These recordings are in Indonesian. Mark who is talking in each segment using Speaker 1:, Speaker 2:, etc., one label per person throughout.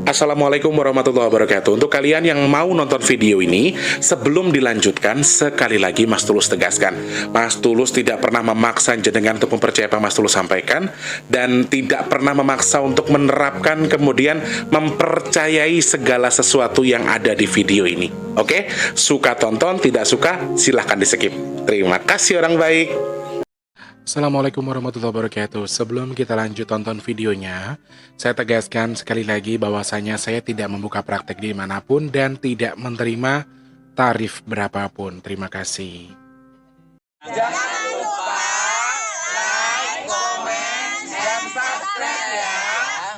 Speaker 1: Assalamualaikum warahmatullahi wabarakatuh. Untuk kalian yang mau nonton video ini, sebelum dilanjutkan, sekali lagi Mas Tulus tegaskan, Mas Tulus tidak pernah memaksa jenengan untuk mempercayai apa Mas Tulus sampaikan, dan tidak pernah memaksa untuk menerapkan kemudian mempercayai segala sesuatu yang ada di video ini. Oke? Suka tonton, tidak suka silahkan di skip. Terima kasih orang baik. Assalamualaikum warahmatullahi wabarakatuh. Sebelum kita lanjut tonton videonya, saya tegaskan sekali lagi bahwasanya saya tidak membuka praktek dimanapun dan tidak menerima tarif berapapun. Terima kasih.
Speaker 2: Jangan lupa like, komen, dan subscribe ya.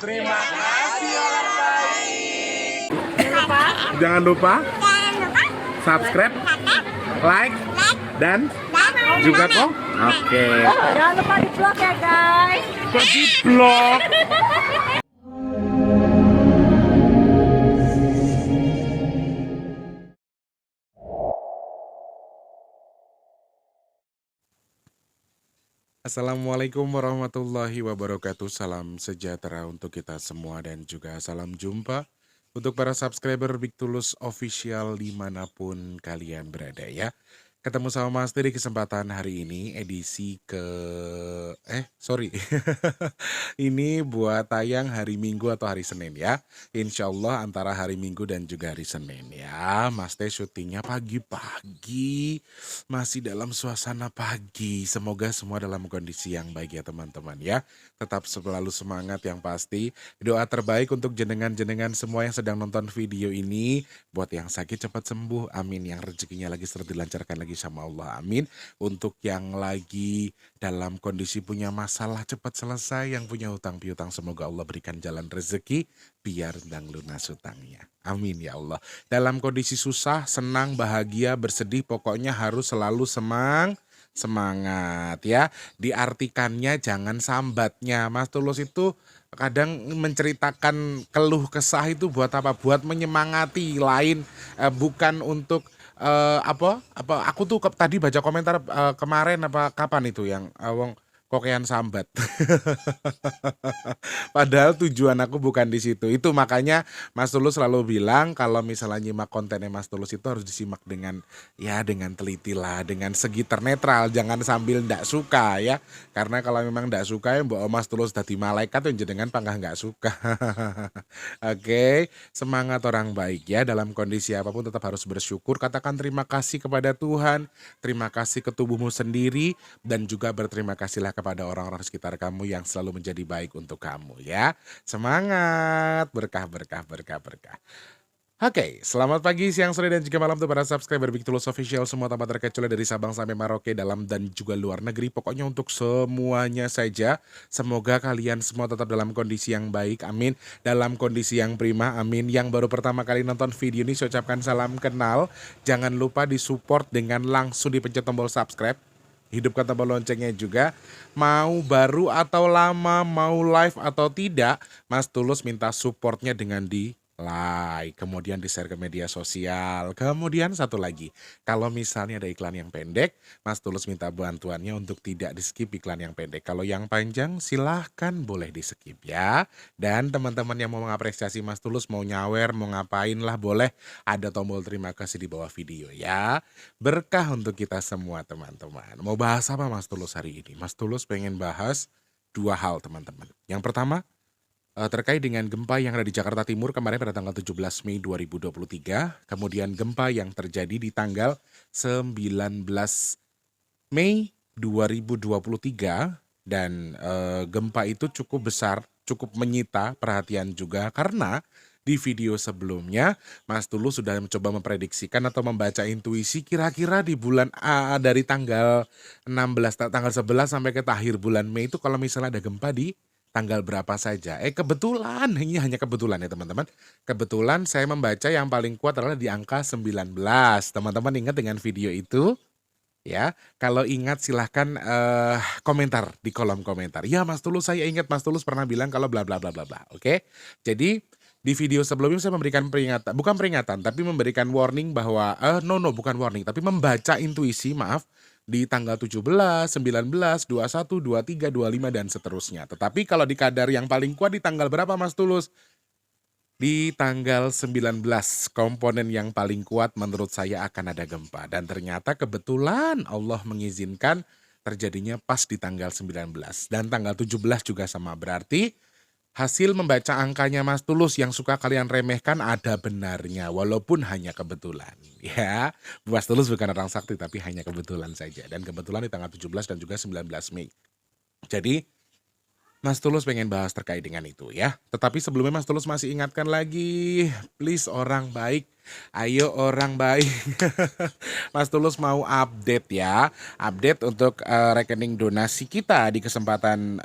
Speaker 2: Terima kasih orang baik.
Speaker 1: Jangan lupa subscribe, like, dan juga kok. Oke.
Speaker 3: Jangan lupa di vlog ya guys.
Speaker 1: Kok di vlog? Assalamualaikum warahmatullahi wabarakatuh. Salam sejahtera untuk kita semua dan juga salam jumpa untuk para subscriber Big Tulus Official dimanapun kalian berada ya. Ketemu sama Mas di kesempatan hari ini edisi ini buat tayang hari Minggu atau hari Senin ya. Insya Allah antara hari Minggu dan juga hari Senin ya. Mas Teh syutingnya pagi-pagi, masih dalam suasana pagi. Semoga semua dalam kondisi yang baik ya teman-teman ya. Tetap selalu semangat yang pasti. Doa terbaik untuk jenengan-jenengan semua yang sedang nonton video ini. Buat yang sakit cepat sembuh, amin. Yang rezekinya lagi seret dilancarkan lagi sama Allah, amin. Untuk yang lagi dalam kondisi punya masalah cepat selesai, yang punya hutang piutang semoga Allah berikan jalan rezeki biar dan lunas hutangnya, amin ya Allah. Dalam kondisi susah, senang, bahagia, bersedih, pokoknya harus selalu semangat ya. Diartikannya jangan sambatnya. Mas Tulus itu kadang menceritakan keluh kesah itu buat apa? Buat menyemangati lain, bukan untuk aku tuh tadi baca komentar kemarin apa kapan itu yang wong kokean sambat. Padahal tujuan aku bukan di situ. Itu makanya Mas Tulus selalu bilang kalau misalnya nyimak kontennya Mas Tulus itu harus disimak dengan teliti lah, dengan segi ternetral, jangan sambil ndak suka ya. Karena kalau memang ndak suka ya mbok Mas Tulus dadi malaikat yang jenengan panggah nggak suka. Oke, semangat orang baik ya, dalam kondisi apapun tetap harus bersyukur, katakan terima kasih kepada Tuhan, terima kasih ke tubuhmu sendiri, dan juga berterima kasihlah kepada orang-orang sekitar kamu yang selalu menjadi baik untuk kamu ya. Semangat, berkah, berkah, berkah, berkah. Oke, selamat pagi, siang, sore, dan juga malam tuh para subscriber Big Tulus Official semua tanpa terkecuali dari Sabang sampai Merauke, dalam dan juga luar negeri. Pokoknya untuk semuanya saja, semoga kalian semua tetap dalam kondisi yang baik, amin. Dalam kondisi yang prima, amin. Yang baru pertama kali nonton video ini, saya ucapkan salam kenal. Jangan lupa disupport dengan langsung dipencet tombol subscribe. Hidupkan tombol loncengnya juga. Mau baru atau lama, mau live atau tidak, Mas Tulus minta supportnya dengan di like, kemudian di-share ke media sosial. Kemudian satu lagi, kalau misalnya ada iklan yang pendek, Mas Tulus minta bantuannya untuk tidak di-skip iklan yang pendek. Kalau yang panjang silahkan boleh di-skip ya. Dan teman-teman yang mau mengapresiasi Mas Tulus, mau nyawer, mau ngapain lah boleh, ada tombol terima kasih di bawah video ya. Berkah untuk kita semua teman-teman. Mau bahas apa Mas Tulus hari ini? Mas Tulus pengen bahas dua hal teman-teman. Yang pertama, terkait dengan gempa yang ada di Jakarta Timur kemarin pada tanggal 17 Mei 2023, kemudian gempa yang terjadi di tanggal 19 Mei 2023, dan gempa itu cukup besar, cukup menyita perhatian juga karena di video sebelumnya Mas Tulus sudah mencoba memprediksikan atau membaca intuisi kira-kira di bulan dari tanggal 16, tanggal 11 sampai ke akhir bulan Mei itu kalau misalnya ada gempa di tanggal berapa saja. Kebetulan, ini hanya kebetulan ya teman-teman. Kebetulan saya membaca yang paling kuat adalah di angka 19. Teman-teman ingat dengan video itu? Ya, kalau ingat silahkan komentar di kolom komentar. Ya Mas Tulus, saya ingat Mas Tulus pernah bilang kalau bla bla bla bla bla. Oke. Jadi di video sebelumnya saya memberikan peringatan, bukan peringatan, tapi memberikan warning bahwa bukan warning, tapi membaca intuisi, maaf, di tanggal 17, 19, 21, 23, 25 dan seterusnya. Tetapi kalau di kadar yang paling kuat di tanggal berapa Mas Tulus? Di tanggal 19, komponen yang paling kuat menurut saya akan ada gempa. Dan ternyata kebetulan Allah mengizinkan terjadinya pas di tanggal 19. Dan tanggal 17 juga sama. Berarti hasil membaca angkanya Mas Tulus yang suka kalian remehkan ada benarnya. Walaupun hanya kebetulan. Ya, Mas Tulus bukan orang sakti tapi hanya kebetulan saja. Dan kebetulan di tanggal 17 dan juga 19 Mei. Jadi Mas Tulus pengen bahas terkait dengan itu ya. Tetapi sebelumnya Mas Tulus masih ingatkan lagi, please orang baik, ayo orang baik. Mas Tulus mau update ya, update untuk rekening donasi kita di kesempatan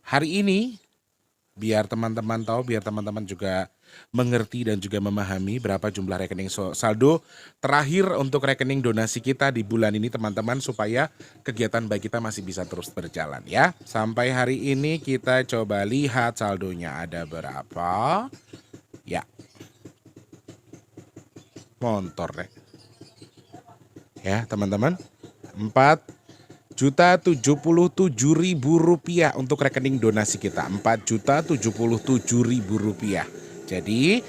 Speaker 1: hari ini. Biar teman-teman tahu, biar teman-teman juga mengerti dan juga memahami berapa jumlah rekening saldo terakhir untuk rekening donasi kita di bulan ini teman-teman, supaya kegiatan baik kita masih bisa terus berjalan ya. Sampai hari ini kita coba lihat saldonya ada berapa. Ya. Montor deh. Ya teman-teman. 4.077.000 rupiah untuk rekening donasi kita. 4.077.000 rupiah. Jadi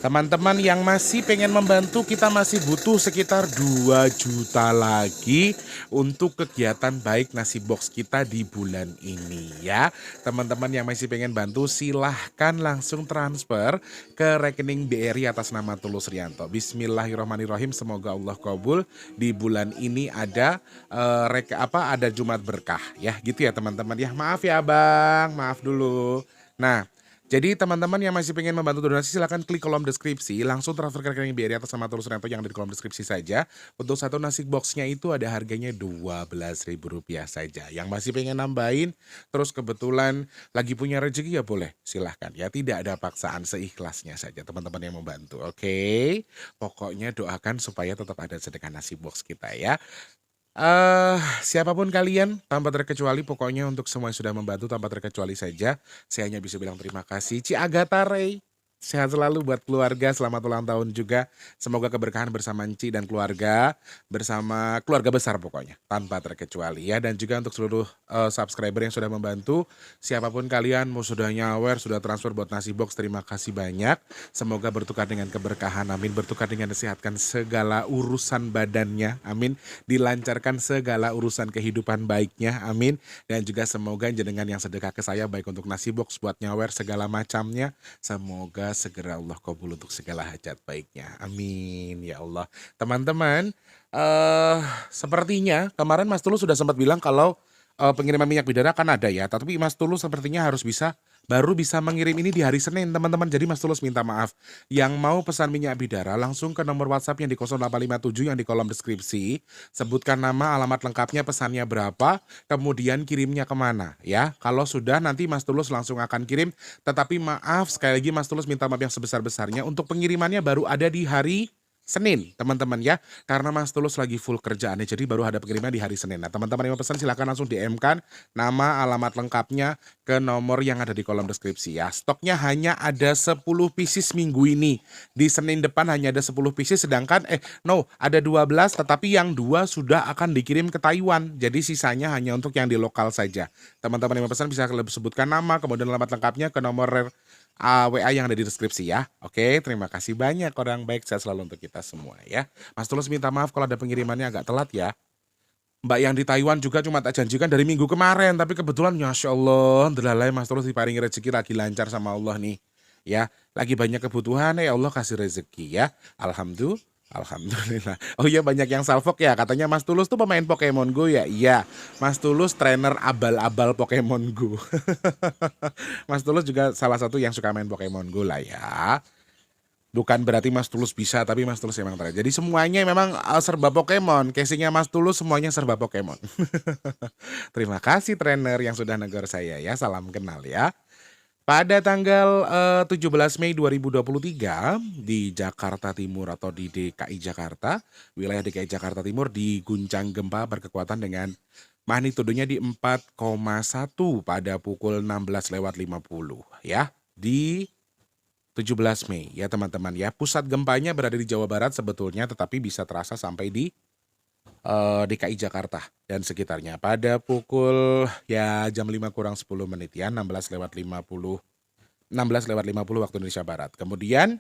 Speaker 1: teman-teman yang masih pengen membantu, kita masih butuh sekitar 2 juta lagi untuk kegiatan baik nasi box kita di bulan ini ya. Teman-teman yang masih pengen bantu silahkan langsung transfer ke rekening BRI atas nama Tulus Rianto. Bismillahirrahmanirrahim, semoga Allah kabul. Di bulan ini ada ada Jumat berkah ya, gitu ya teman-teman ya. Maaf ya Bang, maaf dulu. Nah, jadi teman-teman yang masih pengen membantu donasi silahkan klik kolom deskripsi, langsung transfer ke rekening BRI atas nama Tulus Rianto yang ada di kolom deskripsi saja. Untuk satu nasi boxnya itu ada harganya Rp12.000 saja. Yang masih pengen nambahin, terus kebetulan lagi punya rezeki ya boleh, silahkan ya. Tidak ada paksaan, seikhlasnya saja teman-teman yang membantu. Oke, pokoknya doakan supaya tetap ada sedekah nasi box kita ya. Siapapun kalian tanpa terkecuali, pokoknya untuk semua yang sudah membantu tanpa terkecuali saja, saya hanya bisa bilang terima kasih. Ci Agatha Ray, sehat selalu buat keluarga, selamat ulang tahun juga. Semoga keberkahan bersama Ci dan keluarga, bersama keluarga besar pokoknya, tanpa terkecuali ya. Dan juga untuk seluruh subscriber yang sudah membantu, siapapun kalian, mau sudah nyawer, sudah transfer buat nasi box, terima kasih banyak. Semoga bertukar dengan keberkahan, amin. Bertukar dengan disehatkan segala urusan badannya, amin. Dilancarkan segala urusan kehidupan baiknya, amin. Dan juga semoga jenengan yang sedekah ke saya, baik untuk nasi box, buat nyawer, segala macamnya, semoga segera Allah kabul untuk segala hajat baiknya, amin ya Allah. Teman-teman, sepertinya kemarin Mas Tulus sudah sempat bilang kalau pengiriman minyak bidara kan ada ya, tapi Mas Tulus sepertinya baru bisa mengirim ini di hari Senin teman-teman. Jadi Mas Tulus minta maaf, yang mau pesan minyak bidara langsung ke nomor WhatsApp yang di 0857 yang di kolom deskripsi, sebutkan nama, alamat lengkapnya, pesannya berapa, kemudian kirimnya kemana ya. Kalau sudah, nanti Mas Tulus langsung akan kirim. Tetapi maaf, sekali lagi Mas Tulus minta maaf yang sebesar-besarnya, untuk pengirimannya baru ada di hari Senin teman-teman ya, karena Mas Tulus lagi full kerjaannya, jadi baru ada pengiriman di hari Senin. Nah teman-teman yang mau pesan silahkan langsung DM-kan nama, alamat lengkapnya ke nomor yang ada di kolom deskripsi ya. Stoknya hanya ada 10 pieces minggu ini, di Senin depan hanya ada 10 pieces, sedangkan ada 12, tetapi yang 2 sudah akan dikirim ke Taiwan, jadi sisanya hanya untuk yang di lokal saja. Teman-teman yang mau pesan bisa sebutkan nama, kemudian alamat lengkapnya ke nomor WA yang ada di deskripsi ya. Oke, terima kasih banyak orang baik, sehat selalu untuk kita semua ya. Mas Tulus minta maaf kalau ada pengirimannya agak telat ya. Mbak yang di Taiwan juga cuma tak janjikan dari minggu kemarin, tapi kebetulan Masya Allah, delalai Mas Tulus diparingi rezeki, lagi lancar sama Allah nih ya. Lagi banyak kebutuhan ya Allah kasih rezeki ya. Alhamdulillah. Oh iya, banyak yang salfok ya, katanya Mas Tulus tuh pemain Pokemon Go ya. Iya, Mas Tulus trainer abal-abal Pokemon Go. Mas Tulus juga salah satu yang suka main Pokemon Go lah ya. Bukan berarti Mas Tulus bisa, tapi Mas Tulus emang trainer. Jadi semuanya memang serba Pokemon. Casingnya Mas Tulus semuanya serba Pokemon. Terima kasih trainer yang sudah negor saya ya. Salam kenal ya. Pada tanggal 17 Mei 2023 di Jakarta Timur atau di DKI Jakarta, wilayah DKI Jakarta Timur diguncang gempa berkekuatan dengan magnitudonya di 4,1 pada pukul 16.50 ya, di 17 Mei ya teman-teman ya. Pusat gempanya berada di Jawa Barat sebetulnya, tetapi bisa terasa sampai di DKI Jakarta dan sekitarnya pada pukul ya jam 5 kurang 10 menit ya, 16.50 16:50 waktu Indonesia Barat. Kemudian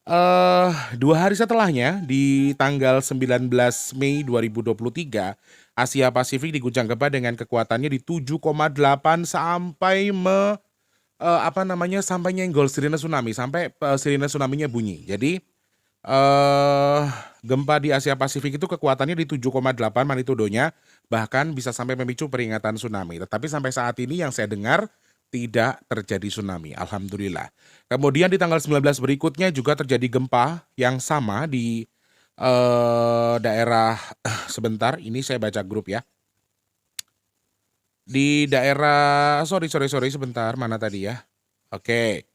Speaker 1: 2 hari setelahnya di tanggal 19 Mei 2023, Asia Pasifik diguncang gempa dengan kekuatannya di 7,8 sampai sampai nyenggol sirine tsunami, sampai sirine tsunaminya bunyi. Jadi gempa di Asia Pasifik itu kekuatannya di 7,8 magnitudonya, bahkan bisa sampai memicu peringatan tsunami. Tetapi sampai saat ini yang saya dengar tidak terjadi tsunami, alhamdulillah. Kemudian di tanggal 19 berikutnya juga terjadi gempa yang sama di daerah sebentar, ini saya baca grup ya. Di daerah sorry sebentar, mana tadi ya? Oke.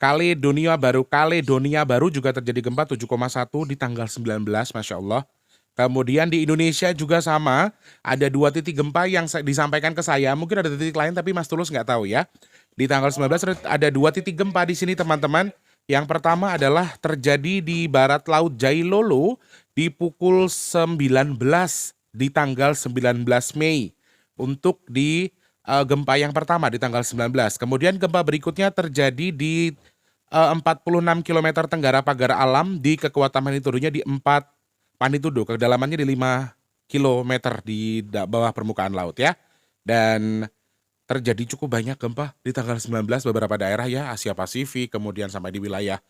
Speaker 1: Kaledonia Baru juga terjadi gempa 7,1 di tanggal 19, Masya Allah. Kemudian di Indonesia juga sama, ada 2 titik gempa yang disampaikan ke saya. Mungkin ada titik lain tapi Mas Tulus nggak tahu ya. Di tanggal 19 ada 2 titik gempa di sini teman-teman. Yang pertama adalah terjadi di barat laut Jailolo di pukul 19 di tanggal 19 Mei. Untuk di gempa yang pertama di tanggal 19. Kemudian gempa berikutnya terjadi di 46 km tenggara pagar alam di kekuatan magnitudonya di 4 magnitudo, kedalamannya di 5 km di bawah permukaan laut ya. Dan terjadi cukup banyak gempa di tanggal 19 beberapa daerah ya, Asia Pasifik, kemudian sampai di wilayah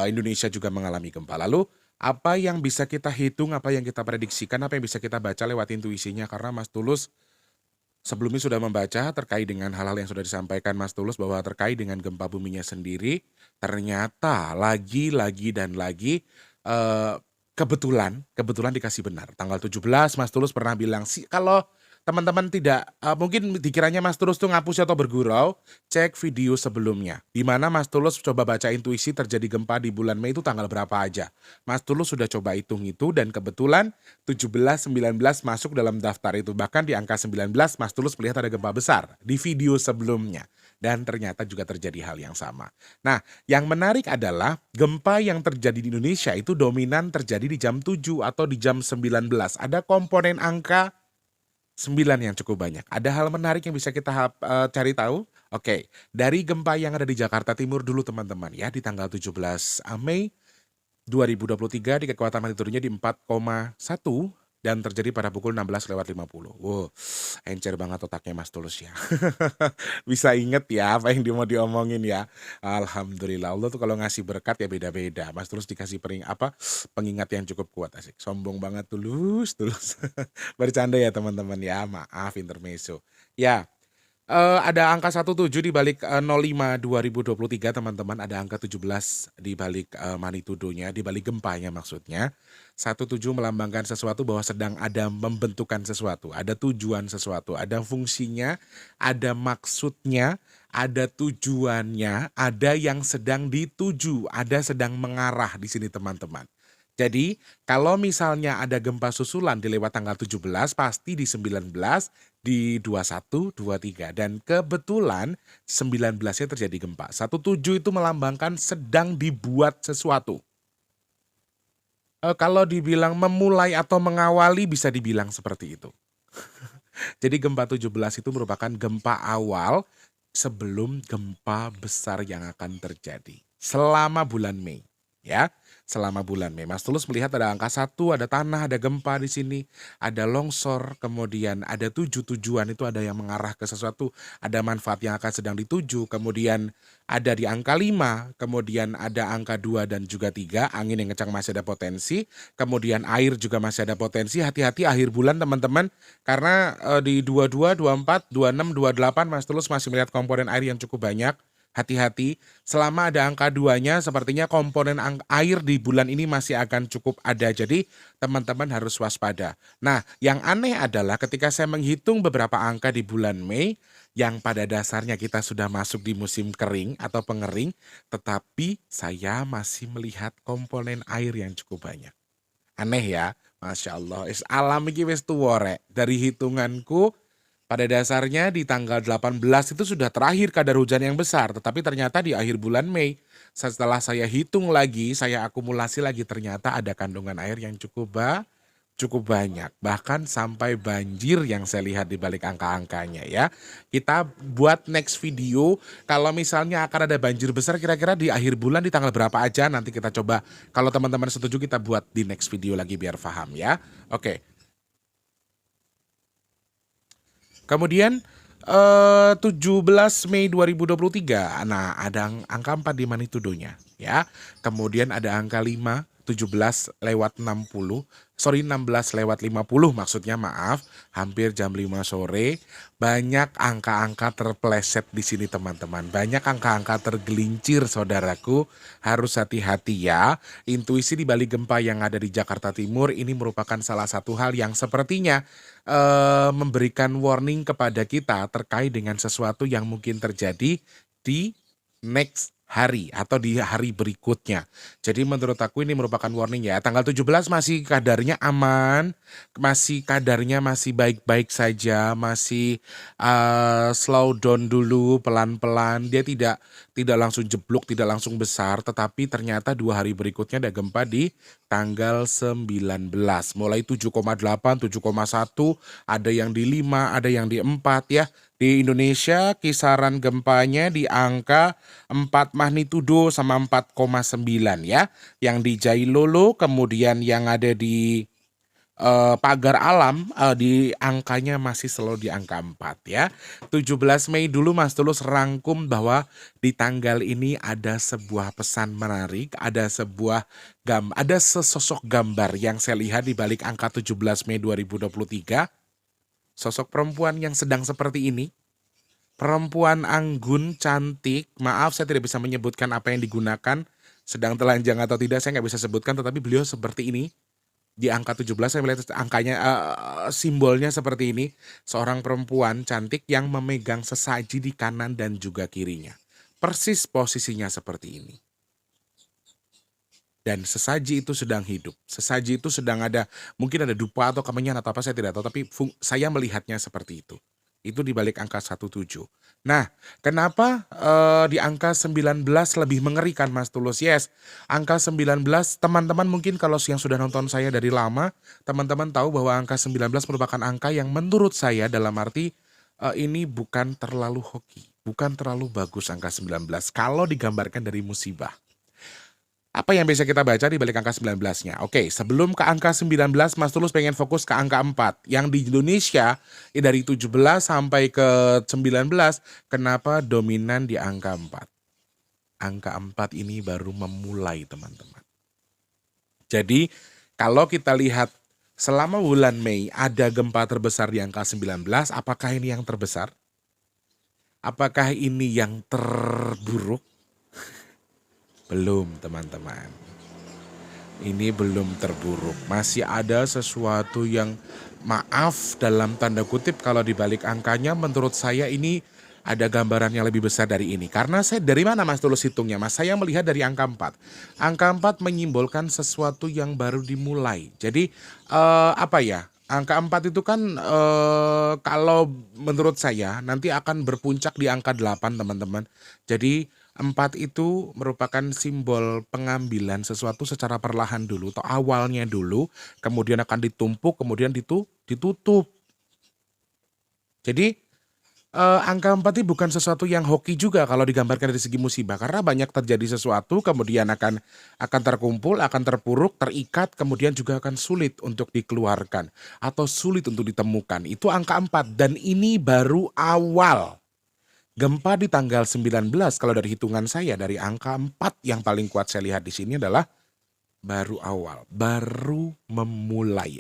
Speaker 1: Indonesia juga mengalami gempa. Lalu apa yang bisa kita hitung, apa yang kita prediksikan, apa yang bisa kita baca lewat intuisinya, karena Mas Tulus sebelumnya sudah membaca terkait dengan hal-hal yang sudah disampaikan Mas Tulus bahwa terkait dengan gempa buminya sendiri, ternyata lagi kebetulan dikasih benar. Tanggal 17 Mas Tulus pernah bilang sih kalau teman-teman tidak mungkin dikiranya Mas Tulus tuh ngapus atau bergurau, cek video sebelumnya. Di mana Mas Tulus coba baca intuisi terjadi gempa di bulan Mei itu tanggal berapa aja. Mas Tulus sudah coba hitung itu dan kebetulan 17, 19 masuk dalam daftar itu. Bahkan di angka 19 Mas Tulus melihat ada gempa besar di video sebelumnya. Dan ternyata juga terjadi hal yang sama. Nah, yang menarik adalah gempa yang terjadi di Indonesia itu dominan terjadi di jam 7 atau di jam 19. Ada komponen angka 9 yang cukup banyak. Ada hal menarik yang bisa kita cari tahu? Oke, dari gempa yang ada di Jakarta Timur dulu teman-teman ya, di tanggal 17 Mei 2023 di kekuatan magnitudonya di 4,1 dan terjadi pada pukul 16:50. Wow, encer banget otaknya Mas Tulus ya. Bisa inget ya apa yang dia mau diomongin ya. Alhamdulillah, Allah tuh kalau ngasih berkat ya beda-beda. Mas Tulus dikasih pengingat yang cukup kuat, asik. Sombong banget Tulus. Bercanda ya teman-teman ya, maaf intermezzo. Ya, ada angka 17 di balik 05 2023 teman-teman, ada angka 17 di balik magnitudonya, di balik gempanya maksudnya. 17 melambangkan sesuatu bahwa sedang ada pembentukan sesuatu, ada tujuan sesuatu, ada fungsinya, ada maksudnya, ada tujuannya, ada yang sedang dituju, ada sedang mengarah di sini teman-teman. Jadi kalau misalnya ada gempa susulan di lewat tanggal 17 pasti di 19, di 21, 23 dan kebetulan 19-nya terjadi gempa. 17 itu melambangkan sedang dibuat sesuatu. Kalau dibilang memulai atau mengawali bisa dibilang seperti itu. Jadi gempa 17 itu merupakan gempa awal sebelum gempa besar yang akan terjadi selama bulan Mei. Ya, selama bulan Mei. Mas Tulus melihat ada angka 1, ada tanah, ada gempa di sini, ada longsor, kemudian ada 7 tujuan itu ada yang mengarah ke sesuatu, ada manfaat yang akan sedang dituju, kemudian ada di angka 5, kemudian ada angka 2 dan juga 3, angin yang kencang masih ada potensi, kemudian air juga masih ada potensi, hati-hati akhir bulan teman-teman, karena di 22, 24, 26, 28 Mas Tulus masih melihat komponen air yang cukup banyak. Hati-hati, selama ada angka 2-nya sepertinya komponen air di bulan ini masih akan cukup ada. Jadi teman-teman harus waspada. Nah, yang aneh adalah ketika saya menghitung beberapa angka di bulan Mei, yang pada dasarnya kita sudah masuk di musim kering atau pengering, tetapi saya masih melihat komponen air yang cukup banyak. Aneh ya, Masya Allah. Alam iki wis tuwa rek. Dari hitunganku, pada dasarnya di tanggal 18 itu sudah terakhir kadar hujan yang besar. Tetapi ternyata di akhir bulan Mei, setelah saya hitung lagi, saya akumulasi lagi, ternyata ada kandungan air yang cukup banyak, bahkan sampai banjir yang saya lihat di balik angka-angkanya ya. Kita buat next video kalau misalnya akan ada banjir besar kira-kira di akhir bulan di tanggal berapa aja, nanti kita coba kalau teman-teman setuju kita buat di next video lagi biar paham ya. Oke. Kemudian 17 Mei 2023. Nah, ada angka 4 di magnitudonya ya. Kemudian ada angka 5 17 lewat 60, sorry 16 lewat 50 maksudnya maaf, hampir jam 5 sore. Banyak angka-angka terpleset di sini teman-teman. Banyak angka-angka tergelincir saudaraku. Harus hati-hati ya. Intuisi di balik gempa yang ada di Jakarta Timur ini merupakan salah satu hal yang sepertinya memberikan warning kepada kita terkait dengan sesuatu yang mungkin terjadi di next hari atau di hari berikutnya. Jadi menurut aku ini merupakan warning ya. Tanggal 17 masih kadarnya aman, masih kadarnya masih baik-baik saja, masih slow down dulu pelan-pelan. Dia tidak langsung jeblok, tidak langsung besar, tetapi ternyata 2 hari berikutnya ada gempa di tanggal 19. Mulai 7,8, 7,1, ada yang di 5, ada yang di 4 ya. Di Indonesia kisaran gempanya di angka 4 magnitudo sama 4,9 ya. Yang di Jailolo, kemudian yang ada di Pagar Alam di angkanya masih selalu di angka 4 ya. 17 Mei dulu Mas Tulus rangkum bahwa di tanggal ini ada sebuah pesan menarik, ada sesosok gambar yang saya lihat di balik angka 17 Mei 2023. Sosok perempuan yang sedang seperti ini. Perempuan anggun, cantik. Maaf saya tidak bisa menyebutkan apa yang digunakan. Sedang telanjang atau tidak saya nggak bisa sebutkan. Tetapi beliau seperti ini. Di angka 17 saya melihat angkanya, simbolnya seperti ini. Seorang perempuan cantik yang memegang sesaji di kanan dan juga kirinya. Persis posisinya seperti ini. Dan sesaji itu sedang hidup. Sesaji itu sedang ada, mungkin ada dupa atau kemenyan atau apa saya tidak tahu. Tapi saya melihatnya seperti itu. Itu di balik angka 17. Nah, kenapa di angka 19 lebih mengerikan Mas Tulus? Yes, angka 19 teman-teman mungkin kalau yang sudah nonton saya dari lama, teman-teman tahu bahwa angka 19 merupakan angka yang menurut saya dalam arti ini bukan terlalu hoki, bukan terlalu bagus angka 19 kalau digambarkan dari musibah. Apa yang bisa kita baca di balik angka 19-nya? Oke, sebelum ke angka 19, Mas Tulus pengen fokus ke angka 4. Yang di Indonesia, dari 17 sampai ke 19, kenapa dominan di angka 4? Angka 4 ini baru memulai, teman-teman. Jadi, kalau kita lihat selama bulan Mei ada gempa terbesar di angka 19, apakah ini yang terbesar? Apakah ini yang terburuk? Belum teman-teman. Ini belum terburuk. Masih ada sesuatu yang maaf dalam tanda kutip kalau dibalik angkanya menurut saya ini ada gambaran yang lebih besar dari ini. Karena saya dari mana Mas Tulus hitungnya Mas? Saya melihat dari angka 4. Angka 4 menyimbolkan sesuatu yang baru dimulai. Jadi apa ya? Angka 4 itu kan kalau menurut saya nanti akan berpuncak di angka 8 teman-teman. Jadi 4 itu merupakan simbol pengambilan sesuatu secara perlahan dulu atau awalnya dulu, kemudian akan ditumpuk, kemudian ditutup. Jadi angka 4 ini bukan sesuatu yang hoki juga kalau digambarkan dari segi musibah, karena banyak terjadi sesuatu kemudian akan terkumpul, akan terpuruk, terikat, kemudian juga akan sulit untuk dikeluarkan atau sulit untuk ditemukan. Itu angka 4 dan ini baru awal. Gempa di tanggal 19 kalau dari hitungan saya dari angka 4 yang paling kuat saya lihat di sini adalah baru awal, baru dimulai.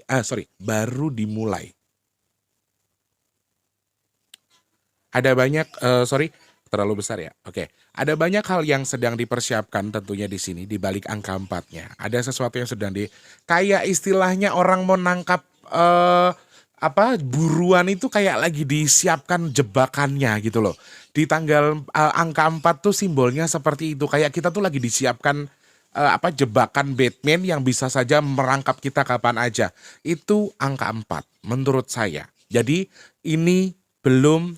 Speaker 1: Ada banyak terlalu besar ya. Oke. Ada banyak hal yang sedang dipersiapkan tentunya di sini di balik angka 4-nya. Ada sesuatu yang sedang kayak istilahnya orang mau nangkap buruan itu kayak lagi disiapkan jebakannya gitu loh. Di tanggal angka 4 tuh simbolnya seperti itu. Kayak kita tuh lagi disiapkan jebakan Batman yang bisa saja merangkap kita kapan aja. Itu angka 4 menurut saya. Jadi ini belum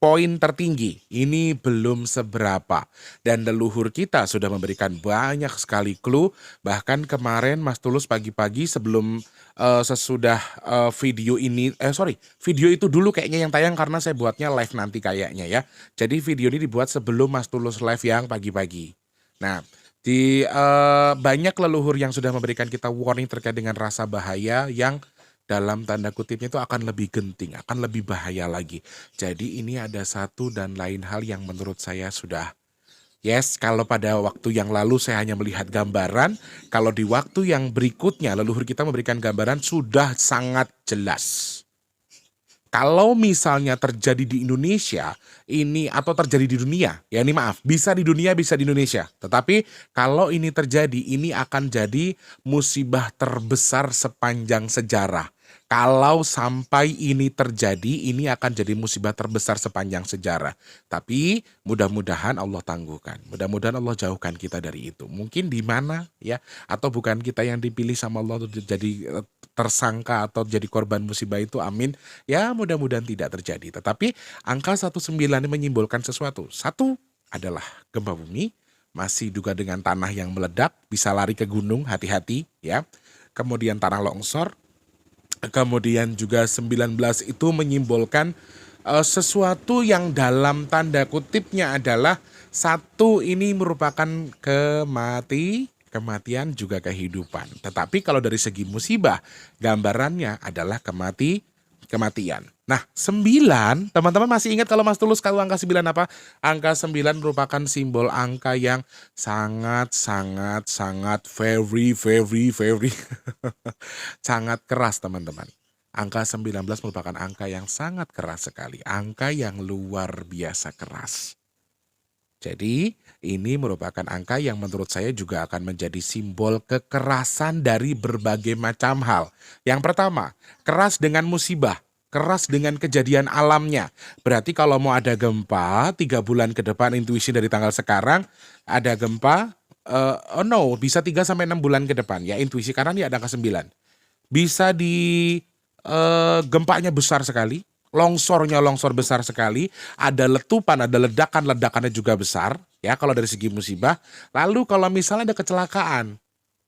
Speaker 1: poin tertinggi. Ini belum seberapa. Dan leluhur kita sudah memberikan banyak sekali clue. Bahkan kemarin Mas Tulus pagi-pagi sebelum sesudah video ini, video itu dulu kayaknya yang tayang karena saya buatnya live nanti kayaknya ya. Jadi video ini dibuat sebelum Mas Tulus live yang pagi-pagi. Nah, banyak leluhur yang sudah memberikan kita warning terkait dengan rasa bahaya yang dalam tanda kutipnya itu akan lebih genting, akan lebih bahaya lagi. Jadi ini ada satu dan lain hal yang menurut saya sudah, yes, kalau pada waktu yang lalu saya hanya melihat gambaran, kalau di waktu yang berikutnya leluhur kita memberikan gambaran sudah sangat jelas. Kalau misalnya terjadi di Indonesia ini atau terjadi di dunia, ya ini maaf, bisa di dunia bisa di Indonesia. Tetapi kalau ini terjadi, ini akan jadi musibah terbesar sepanjang sejarah. Kalau sampai ini terjadi, ini akan jadi musibah terbesar sepanjang sejarah. Tapi mudah-mudahan Allah tangguhkan. Mudah-mudahan Allah jauhkan kita dari itu. Mungkin di mana ya, atau bukan kita yang dipilih sama Allah untuk jadi tersangka atau jadi korban musibah itu, amin. Ya mudah-mudahan tidak terjadi. Tetapi angka 19 ini menyimbolkan sesuatu. Satu adalah gempa bumi, masih juga dengan tanah yang meledak, bisa lari ke gunung, hati-hati ya. Kemudian tanah longsor. Kemudian juga 19 itu menyimbolkan sesuatu yang dalam tanda kutipnya adalah satu, ini merupakan kematian juga kehidupan. Tetapi kalau dari segi musibah, gambarannya adalah kematian. Nah, 9, teman-teman masih ingat kalau Mas Tulus kalau angka 9 apa? Angka 9 merupakan simbol angka yang sangat very sangat keras, teman-teman. Angka 19 merupakan angka yang sangat keras sekali, angka yang luar biasa keras. Jadi ini merupakan angka yang menurut saya juga akan menjadi simbol kekerasan dari berbagai macam hal. Yang pertama, keras dengan musibah, keras dengan kejadian alamnya. Berarti kalau mau ada gempa 3 bulan ke depan, intuisi dari tanggal sekarang ada gempa, bisa 3-6 bulan ke depan ya intuisi, karena dia ada angka 9. Bisa gempanya besar sekali. Longsor besar sekali, ada letupan, ada ledakannya juga besar, ya kalau dari segi musibah. Lalu kalau misalnya ada kecelakaan,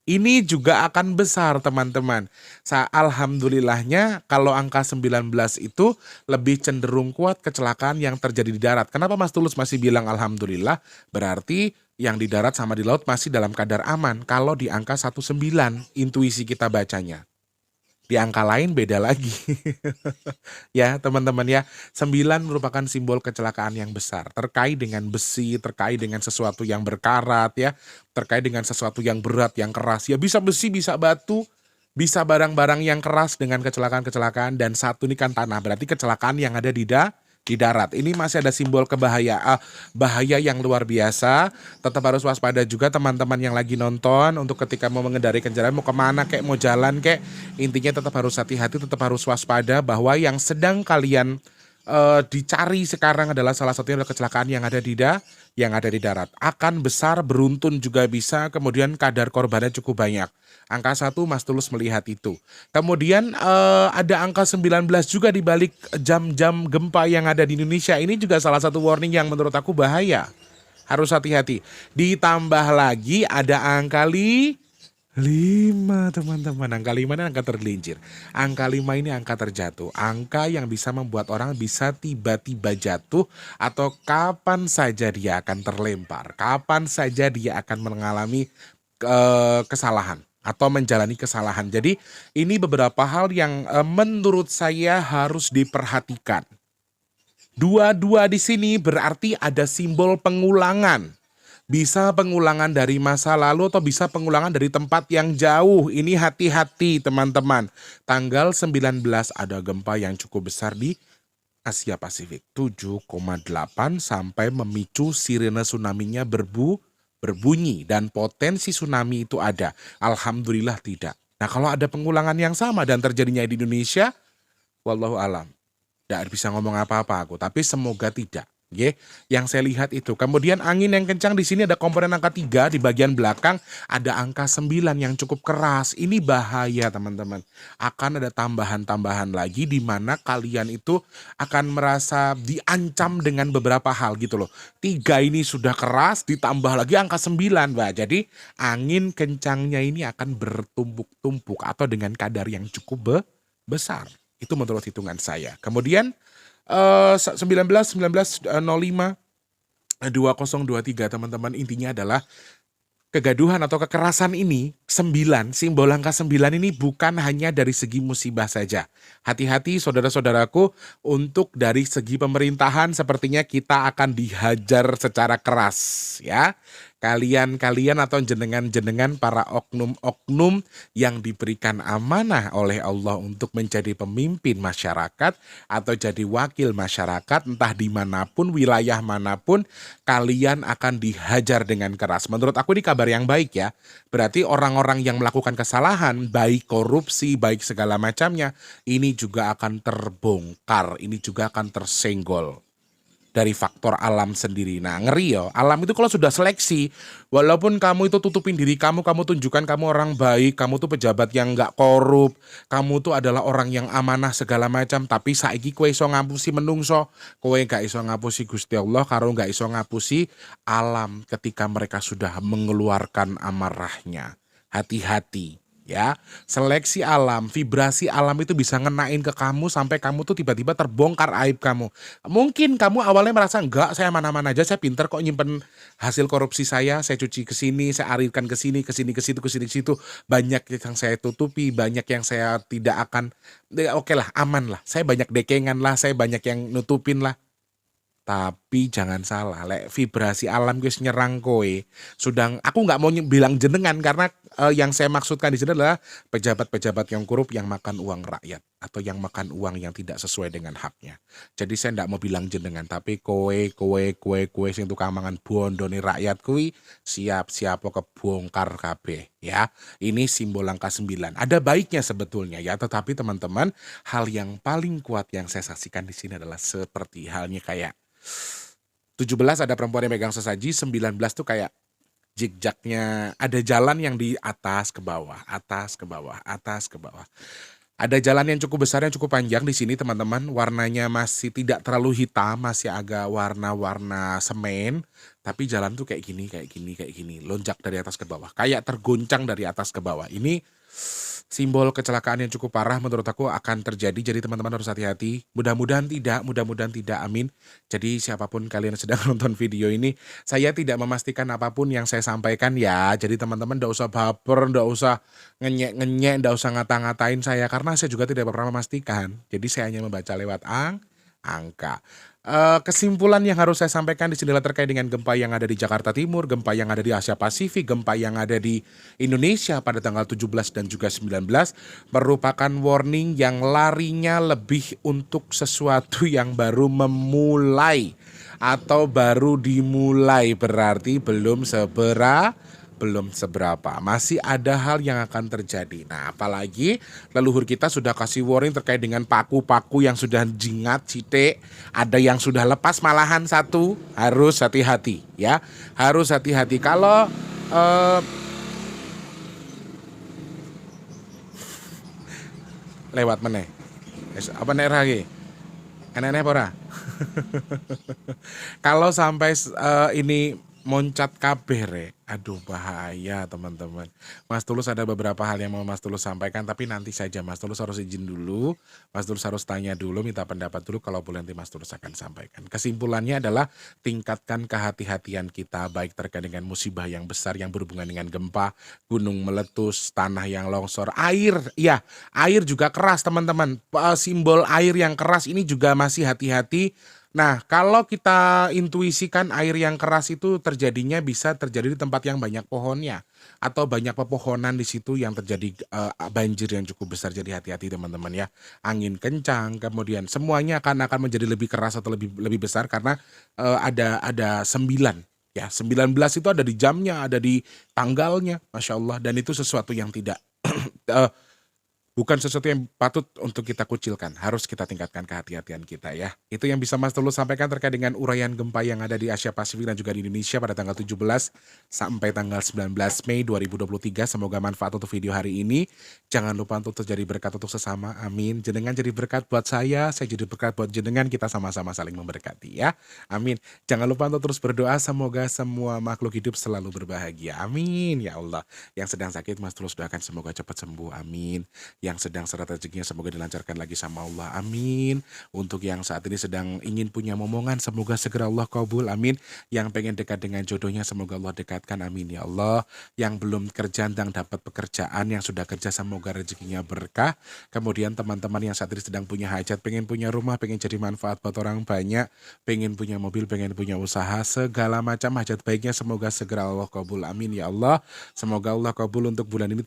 Speaker 1: ini juga akan besar, teman-teman. Alhamdulillahnya kalau angka 19 itu lebih cenderung kuat kecelakaan yang terjadi di darat. Kenapa Mas Tulus masih bilang alhamdulillah? Berarti yang di darat sama di laut masih dalam kadar aman. Kalau di angka 19, intuisi kita bacanya. Di angka lain beda lagi. Ya teman-teman ya, 9 merupakan simbol kecelakaan yang besar. Terkait dengan besi, terkait dengan sesuatu yang berkarat ya. Terkait dengan sesuatu yang berat, yang keras. Ya bisa besi, bisa batu, bisa barang-barang yang keras dengan kecelakaan-kecelakaan. Dan satu ini kan tanah, berarti kecelakaan yang ada di darat. Ini masih ada simbol bahaya yang luar biasa. Tetap harus waspada juga teman-teman yang lagi nonton, untuk ketika mau mengendarai kendaraan, mau kemana kek, mau jalan kek, intinya tetap harus hati-hati, tetap harus waspada bahwa yang sedang kalian dicari sekarang adalah salah satunya adalah kecelakaan yang ada di darat. Akan besar, beruntun juga bisa, kemudian kadar korbannya cukup banyak. Angka 1 Mas Tulus melihat itu. Kemudian ada angka 19 juga di balik jam-jam gempa yang ada di Indonesia. Ini juga salah satu warning yang menurut aku bahaya. Harus hati-hati. Ditambah lagi ada angka 5, teman-teman. Angka 5 ini angka tergelincir. Angka 5 ini angka terjatuh. Angka yang bisa membuat orang bisa tiba-tiba jatuh, atau kapan saja dia akan terlempar. Kapan saja dia akan mengalami kesalahan atau menjalani kesalahan. Jadi ini beberapa hal yang menurut saya harus diperhatikan. Dua-dua di sini berarti ada simbol pengulangan. Bisa pengulangan dari masa lalu atau bisa pengulangan dari tempat yang jauh. Ini hati-hati teman-teman. Tanggal 19 ada gempa yang cukup besar di Asia Pasifik. 7,8 sampai memicu sirene tsunami-nya berbunyi, dan potensi tsunami itu ada. Alhamdulillah tidak. Nah kalau ada pengulangan yang sama dan terjadinya di Indonesia, wallahu alam. Tidak bisa ngomong apa-apa aku, tapi semoga tidak. Oke, yang saya lihat itu. Kemudian angin yang kencang di sini ada komponen angka 3 di bagian belakang ada angka 9 yang cukup keras. Ini bahaya teman-teman. Akan ada tambahan-tambahan lagi di mana kalian itu akan merasa diancam dengan beberapa hal gitu loh. 3 ini sudah keras ditambah lagi angka 9, Mbak. Jadi angin kencangnya ini akan bertumpuk-tumpuk atau dengan kadar yang cukup besar. Itu menurut hitungan saya. Kemudian 1905 2023 teman-teman, intinya adalah kegaduhan atau kekerasan ini 9, simbol angka 9 ini bukan hanya dari segi musibah saja. Hati-hati saudara-saudaraku, untuk dari segi pemerintahan sepertinya kita akan dihajar secara keras ya. Kalian atau jenengan-jenengan para oknum-oknum yang diberikan amanah oleh Allah untuk menjadi pemimpin masyarakat atau jadi wakil masyarakat entah dimanapun, wilayah manapun, kalian akan dihajar dengan keras. Menurut aku ini kabar yang baik ya. Berarti orang-orang yang melakukan kesalahan, baik korupsi, baik segala macamnya, ini juga akan terbongkar, ini juga akan tersenggol dari faktor alam sendiri. Nah ngeri ya, alam itu kalau sudah seleksi, walaupun kamu itu tutupin diri kamu tunjukkan kamu orang baik, kamu tuh pejabat yang nggak korup, kamu tuh adalah orang yang amanah segala macam, tapi saiki kowe iso ngapusi menungso, kowe gak iso ngapusi Gusti Allah, karo gak iso ngapusi alam ketika mereka sudah mengeluarkan amarahnya. Hati-hati. Ya, seleksi alam, vibrasi alam itu bisa ngenain ke kamu sampai kamu tuh tiba-tiba terbongkar aib kamu. Mungkin kamu awalnya merasa enggak, saya aman-aman aja, saya pinter kok nyimpen hasil korupsi saya cuci ke sini, saya arirkan ke sini, ke situ, ke situ. Banyak yang saya tutupi, banyak yang saya tidak akan, oke lah, aman lah. Saya banyak dekengan lah, saya banyak yang nutupin lah. Tapi jangan salah, lek vibrasi alam guys nyerang kowe. Sudah, aku nggak mau bilang jenengan karena yang saya maksudkan di sini adalah pejabat-pejabat yang korup yang makan uang rakyat atau yang makan uang yang tidak sesuai dengan haknya. Jadi saya nggak mau bilang jenengan, tapi kowe sing tukang mangan bondone rakyat kuwi siap-siap kebongkar kabeh ya. Ini simbol angka 9. Ada baiknya sebetulnya ya, tetapi teman-teman, hal yang paling kuat yang saya saksikan di sini adalah seperti halnya kayak 17 ada perempuan yang megang sesaji, 19 tuh kayak zigzagnya, ada jalan yang di atas ke bawah, atas ke bawah, atas ke bawah. Ada jalan yang cukup besar, yang cukup panjang di sini teman-teman, warnanya masih tidak terlalu hitam, masih agak warna-warna semen, tapi jalan tuh kayak gini, lonjak dari atas ke bawah, kayak tergoncang dari atas ke bawah. Ini simbol kecelakaan yang cukup parah menurut aku akan terjadi, jadi teman-teman harus hati-hati. Mudah-mudahan tidak, amin. Jadi siapapun kalian sedang nonton video ini, saya tidak memastikan apapun yang saya sampaikan ya. Jadi teman-teman ndak usah baper, ndak usah ngenyek, ndak usah ngata-ngatain saya karena saya juga tidak pernah memastikan. Jadi saya hanya membaca lewat angka. Kesimpulan yang harus saya sampaikan di sini adalah terkait dengan gempa yang ada di Jakarta Timur, gempa yang ada di Asia Pasifik, gempa yang ada di Indonesia pada tanggal 17 dan juga 19 merupakan warning yang larinya lebih untuk sesuatu yang baru memulai atau baru dimulai, berarti belum seberapa, masih ada hal yang akan terjadi. Nah apalagi leluhur kita sudah kasih warning terkait dengan paku-paku yang sudah jingat sitik, ada yang sudah lepas malahan satu, harus hati-hati ya, harus hati-hati. Kalau lewat meneh apa nek lagi enek-enek ora. Kalau sampai ini moncat kabeh re, aduh bahaya teman-teman. Mas Tulus ada beberapa hal yang mau Mas Tulus sampaikan, tapi nanti saja. Mas Tulus harus izin dulu, Mas Tulus harus tanya dulu, minta pendapat dulu, kalau boleh nanti Mas Tulus akan sampaikan. Kesimpulannya adalah tingkatkan kehati-hatian kita, baik terkait dengan musibah yang besar yang berhubungan dengan gempa, gunung meletus, tanah yang longsor, air, ya air juga keras teman-teman. Simbol air yang keras ini juga masih hati-hati. Nah, kalau kita intuisikan air yang keras itu terjadinya bisa terjadi di tempat yang banyak pohonnya atau banyak pepohonan di situ yang terjadi banjir yang cukup besar. Jadi hati-hati teman-teman ya. Angin kencang, kemudian semuanya akan menjadi lebih keras atau lebih besar karena ada 9 ya. 19 itu ada di jamnya, ada di tanggalnya, Masya Allah, dan itu sesuatu yang tidak bukan sesuatu yang patut untuk kita kucilkan. Harus kita tingkatkan kehati-hatian kita ya. Itu yang bisa Mas Tulus sampaikan terkait dengan uraian gempa yang ada di Asia Pasifik dan juga di Indonesia pada tanggal 17 sampai tanggal 19 Mei 2023. Semoga manfaat untuk video hari ini. Jangan lupa untuk terjadi berkat untuk sesama. Amin. Jenengan jadi berkat buat saya jadi berkat buat jenengan. Kita sama-sama saling memberkati ya. Amin. Jangan lupa untuk terus berdoa. Semoga semua makhluk hidup selalu berbahagia. Amin. Ya Allah. Yang sedang sakit Mas Tulus doakan semoga cepat sembuh. Amin. Yang sedang seret rezekinya semoga dilancarkan lagi sama Allah. Amin. Untuk yang saat ini sedang ingin punya momongan semoga segera Allah kabul. Amin. Yang pengen dekat dengan jodohnya semoga Allah dekatkan. Amin ya Allah. Yang belum kerja dan dapat pekerjaan, yang sudah kerja semoga rezekinya berkah. Kemudian teman-teman yang saat ini sedang punya hajat, pengen punya rumah, pengen jadi manfaat buat orang banyak, pengen punya mobil, pengen punya usaha, segala macam hajat baiknya semoga segera Allah kabul. Amin ya Allah. Semoga Allah kabul untuk bulan ini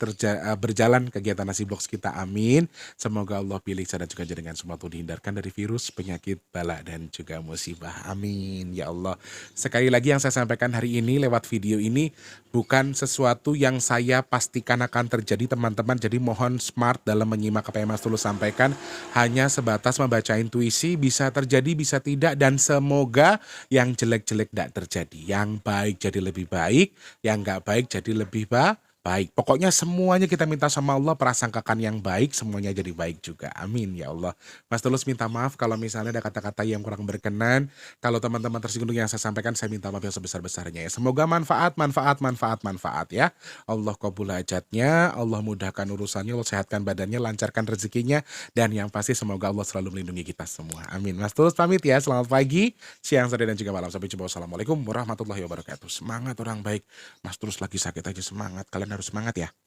Speaker 1: berjalan kegiatan nasi box kita. Amin. Semoga Allah pilih saya dan juga dengan semua itu dihindarkan dari virus, penyakit, bala dan juga musibah. Amin ya Allah. Sekali lagi yang saya sampaikan hari ini lewat video ini bukan sesuatu yang saya pastikan akan terjadi teman-teman. Jadi mohon smart dalam menyimak apa yang Mas Tulus sampaikan. Hanya sebatas membaca intuisi, bisa terjadi bisa tidak, dan semoga yang jelek-jelek tidak terjadi. Yang baik jadi lebih baik, yang nggak baik jadi lebih baik. Pokoknya semuanya kita minta sama Allah, prasangkakan yang baik, semuanya jadi baik juga. Amin ya Allah. Mas Tulus minta maaf kalau misalnya ada kata-kata yang kurang berkenan. Kalau teman-teman tersinggung yang saya sampaikan, saya minta maaf yang sebesar-besarnya ya. Semoga manfaat ya. Allah kabul hajatnya, Allah mudahkan urusannya, Allah sehatkan badannya, lancarkan rezekinya, dan yang pasti semoga Allah selalu melindungi kita semua. Amin. Mas Tulus pamit ya. Selamat pagi, siang, sore, dan juga malam. Sampai jumpa. Wassalamualaikum warahmatullahi wabarakatuh. Semangat orang baik. Mas Tulus lagi sakit aja, semangat. Kalian harus semangat ya.